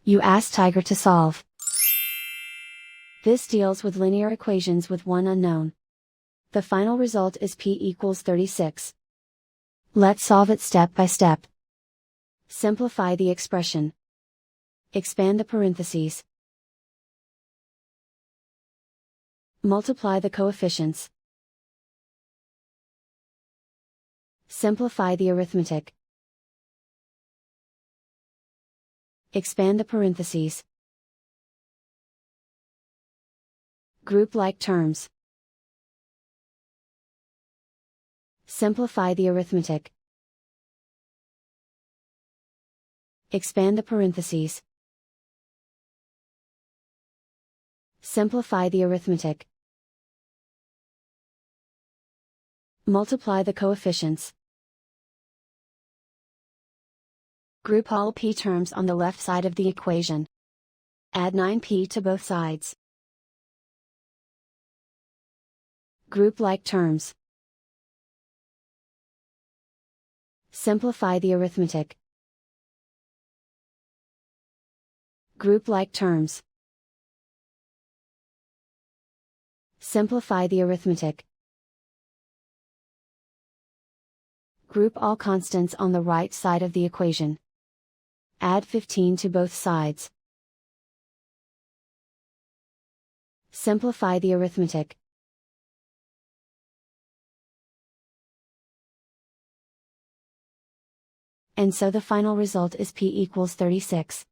You ask Tiger to solve. This deals with linear equations with one unknown. The final result is p equals 36. Let's solve it step by step. Simplify the expression. Expand the parentheses. Multiply the coefficients. Simplify the arithmetic. Expand the parentheses. Group like terms. Simplify the arithmetic. Expand the parentheses. Simplify the arithmetic. Multiply the coefficients. Group all p terms on the left side of the equation. Add 9p to both sides. Group like terms. Simplify the arithmetic. Group like terms. Simplify the arithmetic. Group all constants on the right side of the equation. Add 15 to both sides. Simplify the arithmetic. And so the final result is p equals 36.